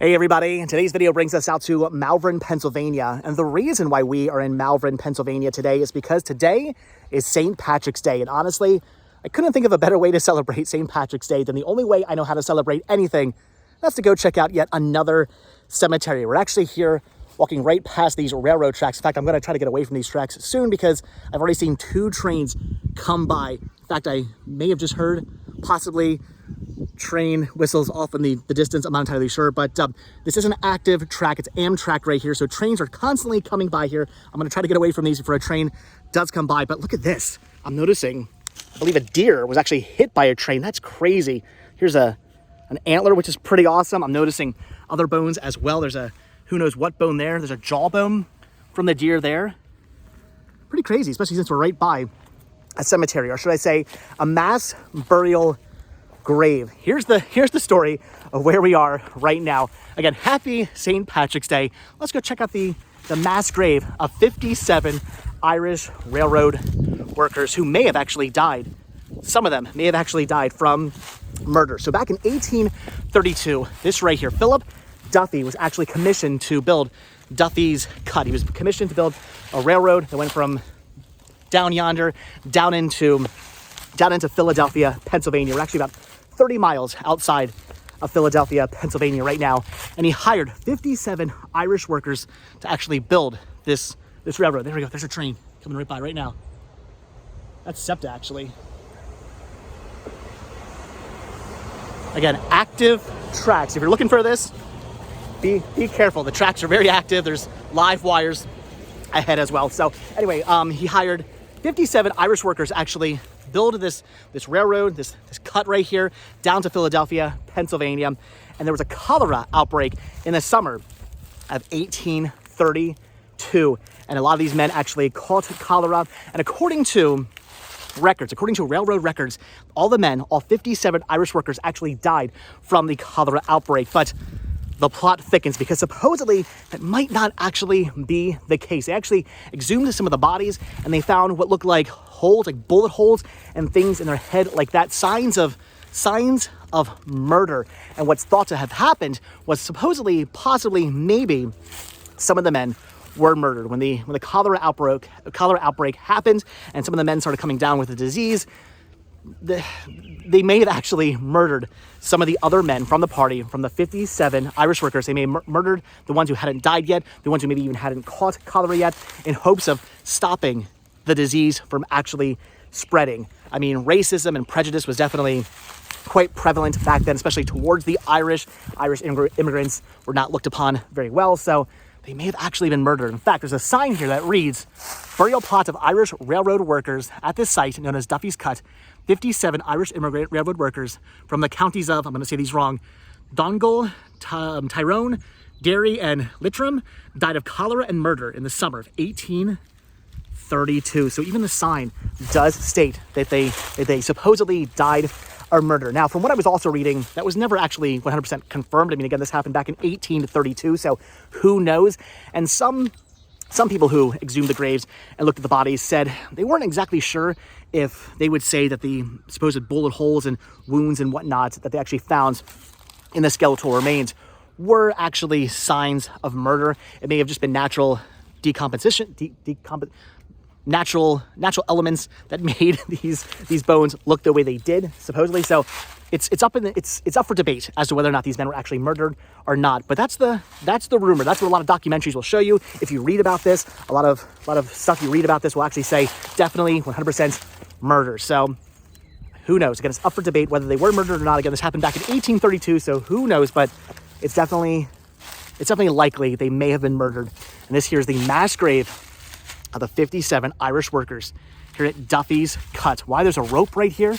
Hey everybody, today's video brings us out to Malvern, Pennsylvania. And the reason why we are in Malvern, Pennsylvania today is because today is St. Patrick's Day. And honestly, I couldn't think of a better way to celebrate St. Patrick's Day than the only way I know how to celebrate anything. That's to go check out yet another cemetery. We're actually here walking right past these railroad tracks. In fact, I'm going to try to get away from these tracks soon because I've already seen two trains come by. In fact, I may have just heard possibly train whistles off in the distance. I'm not entirely sure, but this is an active track. It's Amtrak right here, so trains are constantly coming by here. I'm going to try to get away from these before a train does come by, but look at this. I'm noticing, I believe a deer was actually hit by a train. That's crazy. Here's an antler, which is pretty awesome. I'm noticing other bones as well. There's a who knows what bone there. There's a jawbone from the deer there. Pretty crazy, especially since we're right by a cemetery, or should I say a mass burial grave. Here's the story of where we are right now. Again, happy St. Patrick's Day. Let's go check out the mass grave of 57 Irish railroad workers who may have actually died. Some of them may have actually died from murder. So back in 1832, this right here, Philip Duffy was actually commissioned to build Duffy's Cut. He was commissioned to build a railroad that went from down yonder down into Philadelphia, Pennsylvania. We're actually about 30 miles outside of Philadelphia, Pennsylvania right now. And he hired 57 Irish workers to actually build this railroad. There we go. There's a train coming right by right now. That's SEPTA, actually. Again, active tracks. If you're looking for this, be careful. The tracks are very active. There's live wires ahead as well. So anyway, he hired 57 Irish workers actually build this railroad, this cut right here down to Philadelphia, Pennsylvania. And there was a cholera outbreak in the summer of 1832. And a lot of these men actually caught cholera. And according to railroad records, all 57 Irish workers actually died from the cholera outbreak. But the plot thickens because supposedly that might not actually be the case. They actually exhumed some of the bodies and they found what looked like holes, like bullet holes and things in their head like that, signs of murder. And what's thought to have happened was supposedly, possibly, maybe some of the men were murdered. When the cholera outbreak happened and some of the men started coming down with the disease, they may have actually murdered some of the other men from the party, from the 57 Irish workers. They may have murdered the ones who hadn't died yet, the ones who maybe even hadn't caught cholera yet, in hopes of stopping the disease from actually spreading. I mean, racism and prejudice was definitely quite prevalent back then, especially towards the Irish. Irish immigrants were not looked upon very well, so they may have actually been murdered. In fact, there's a sign here that reads, "Burial plots of Irish railroad workers at this site known as Duffy's Cut. 57 Irish immigrant railroad workers from the counties of," I'm going to say these wrong, Donegal, Tyrone, Derry, and Leitrim died of cholera and murder in the summer of 1832. So even the sign does state that they supposedly died or murder. Now, from what I was also reading, that was never actually 100% confirmed. I mean, again, this happened back in 1832, so who knows? And some people who exhumed the graves and looked at the bodies said they weren't exactly sure if they would say that the supposed bullet holes and wounds and whatnot that they actually found in the skeletal remains were actually signs of murder. It may have just been natural decomposition, natural elements that made these bones look the way they did, supposedly. So it's up for debate as to whether or not these men were actually murdered or not. But that's the rumor. That's what a lot of documentaries will show you. If you read about this, a lot of stuff you read about this will actually say definitely 100% murder. So who knows? Again, it's up for debate whether they were murdered or not. Again, this happened back in 1832, so who knows? But it's definitely likely they may have been murdered. And this here is the mass grave of the 57 Irish workers here at Duffy's Cut. Why there's a rope right here,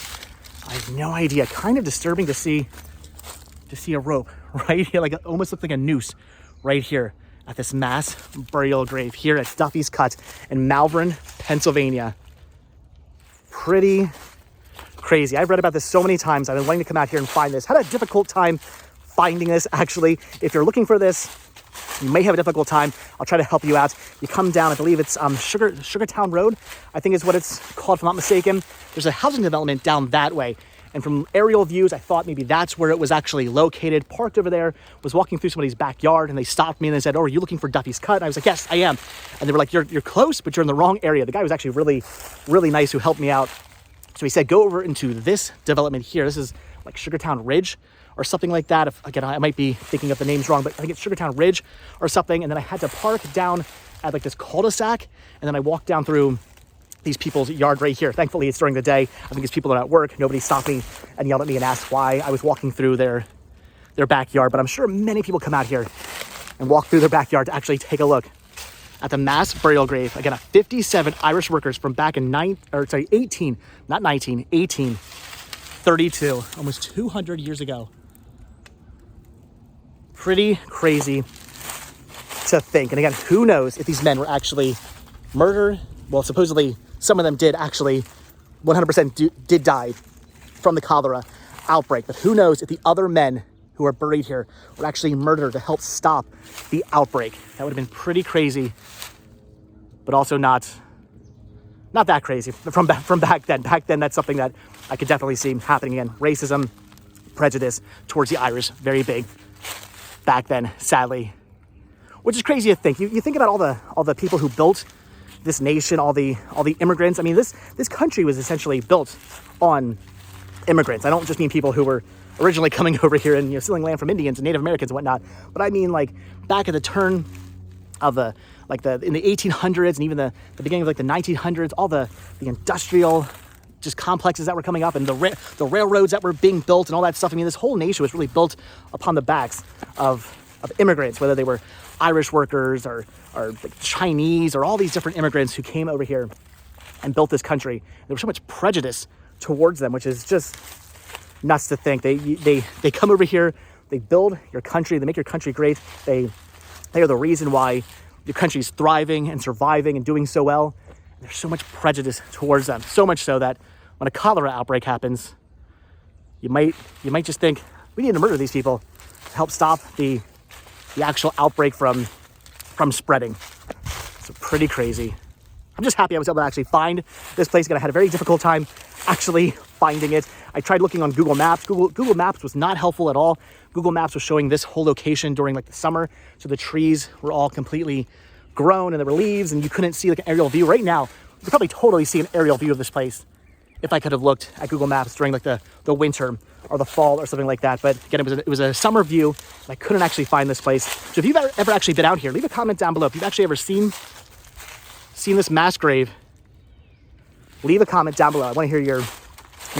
I have no idea. Kind of disturbing to see a rope right here, like it almost looks like a noose right here at this mass burial grave here at Duffy's Cut in Malvern, Pennsylvania. Pretty crazy. I've read about this so many times. I've been wanting to come out here and find this. Had a difficult time finding this, actually. If you're looking for this, you may have a difficult time. I'll try to help you out. You come down, I believe it's Sugartown Road, I think is what it's called, if I'm not mistaken. There's a housing development down that way. And from aerial views, I thought maybe that's where it was actually located. Parked over there, was walking through somebody's backyard, and they stopped me and they said, "Oh, are you looking for Duffy's Cut?" And I was like, "Yes, I am." And they were like, you're close, but you're in the wrong area. The guy was actually really, really nice who helped me out. So he said, go over into this development here. This is like Sugartown Ridge or something like that. Again, I might be thinking of the names wrong, but I think it's Sugartown Ridge or something. And then I had to park down at like this cul-de-sac. And then I walked down through these people's yard right here. Thankfully, it's during the day. I think these people are at work. Nobody stopped me and yelled at me and asked why I was walking through their backyard. But I'm sure many people come out here and walk through their backyard to actually take a look at the mass burial grave. Again, 57 Irish workers from back in 1832, almost 200 years ago. Pretty crazy to think. And again, who knows if these men were actually murdered? Well, supposedly some of them did actually 100% did die from the cholera outbreak. But who knows if the other men who are buried here were actually murdered to help stop the outbreak. That would have been pretty crazy, but also not that crazy from back then. Back then, that's something that I could definitely see happening again. Racism, prejudice towards the Irish, very big back then, sadly. Which is crazy to think. You think about all the people who built this nation, all the immigrants. I mean, this country was essentially built on immigrants. I don't just mean people who were originally coming over here and stealing land from Indians and Native Americans and whatnot, but I mean like back at the turn of in the 1800s and even the beginning of like the 1900s, all the industrial just complexes that were coming up and the railroads that were being built and all that stuff. I mean, this whole nation was really built upon the backs of immigrants, whether they were Irish workers or like Chinese or all these different immigrants who came over here and built this country. There was so much prejudice towards them, which is just nuts to think. They come over here, they build your country, they make your country great. They are the reason why your country's thriving and surviving and doing so well. There's so much prejudice towards them, so much so that when a cholera outbreak happens, you might just think we need to murder these people to help stop the actual outbreak from spreading. So pretty crazy. I'm just happy I was able to actually find this place. Again, I had a very difficult time actually finding it. I tried looking on Google Maps. Google Maps was not helpful at all. Google Maps was showing this whole location during like the summer. So the trees were all completely grown and there were leaves and you couldn't see like an aerial view. Right now, you could probably totally see an aerial view of this place if I could have looked at Google Maps during like the winter or the fall or something like that. But again, it was a summer view and I couldn't actually find this place. So if you've ever actually been out here, leave a comment down below. If you've actually ever seen this mass grave, leave a comment down below. I want to hear your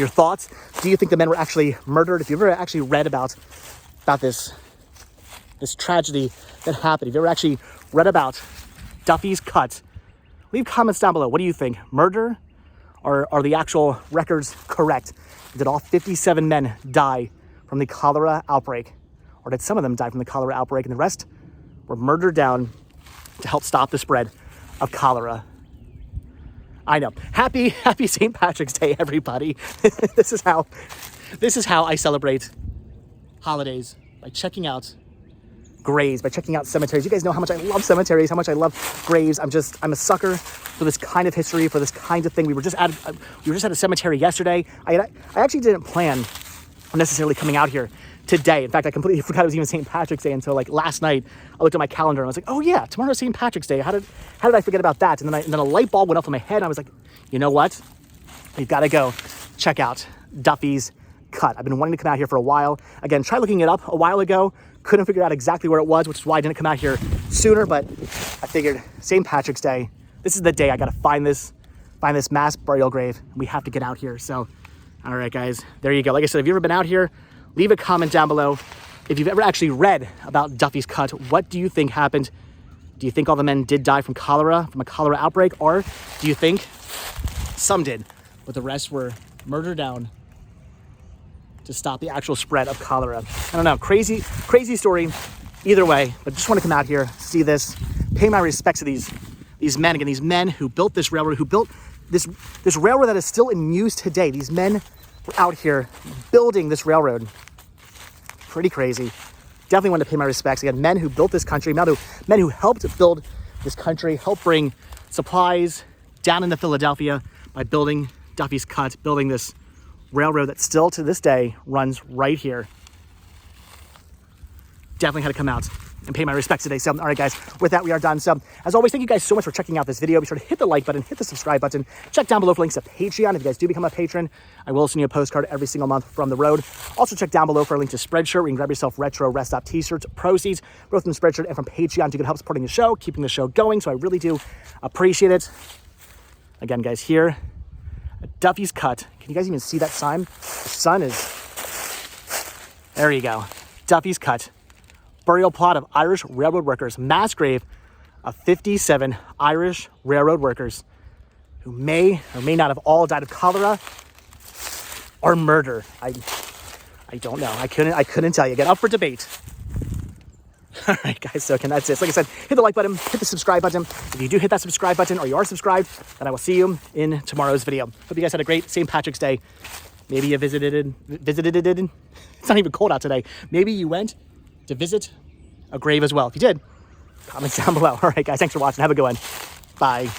thoughts. Do you think the men were actually murdered? If you've ever actually read about this tragedy that happened, if you've ever actually read about Duffy's Cut, leave comments down below. What do you think? Murder? Or are the actual records correct? Did all 57 men die from the cholera outbreak? Or did some of them die from the cholera outbreak and the rest were murdered down to help stop the spread of cholera? I know. Happy St. Patrick's Day, everybody. This is how I celebrate holidays, by checking out graves, by checking out cemeteries. You guys know how much I love cemeteries, how much I love graves. I'm a sucker for this kind of history, for this kind of thing. We were just at a cemetery yesterday. I actually didn't plan on necessarily coming out here today. In fact, I completely forgot it was even St. Patrick's Day until like last night. I looked at my calendar and I was like, oh yeah, tomorrow's St. Patrick's Day. How did I forget about that? And then a light bulb went off in my head. And I was like, you know what? We've got to go check out Duffy's Cut. I've been wanting to come out here for a while. Again, tried looking it up a while ago. Couldn't figure out exactly where it was, which is why I didn't come out here sooner. But I figured St. Patrick's Day, this is the day I got to find this mass burial grave. We have to get out here. So, all right, guys, there you go. Like I said, if you've ever been out here, leave a comment down below. If you've ever actually read about Duffy's Cut, what do you think happened? Do you think all the men did die from a cholera outbreak? Or do you think some did, but the rest were murdered down to stop the actual spread of cholera? I don't know. Crazy story either way, but just want to come out here, see this, pay my respects to these men. Again, these men who built this railroad, who built this railroad that is still in use today. These men were out here building this railroad. Pretty crazy. Definitely want to pay my respects. Again, men who built this country, men who helped build this country, helped bring supplies down into Philadelphia by building Duffy's Cut, building this railroad that still to this day runs right here. Definitely had to come out and pay my respects today. So, all right, guys, with that, we are done. So, as always, thank you guys so much for checking out this video. Be sure to hit the like button, hit the subscribe button. Check down below for links to Patreon. If you guys do become a patron, I will send you a postcard every single month from the road. Also, check down below for a link to Spreadshirt, where you can grab yourself retro rest stop t-shirts. Proceeds, both from Spreadshirt and from Patreon, you can help supporting the show, keeping the show going. So, I really do appreciate it. Again, guys, here, Duffy's Cut. Can you guys even see that sign? The sun is... There you go. Duffy's Cut. Burial plot of Irish railroad workers. Mass grave of 57 Irish railroad workers who may or may not have all died of cholera or murder. I don't know. I couldn't tell you. Again, up for debate. All right, guys, so again, that's it. So like I said, hit the like button, hit the subscribe button. If you do hit that subscribe button or you are subscribed, then I will see you in tomorrow's video. Hope you guys had a great St. Patrick's Day. Maybe you visited. It's not even cold out today. Maybe you went to visit a grave as well. If you did, comment down below. All right, guys, thanks for watching. Have a good one. Bye.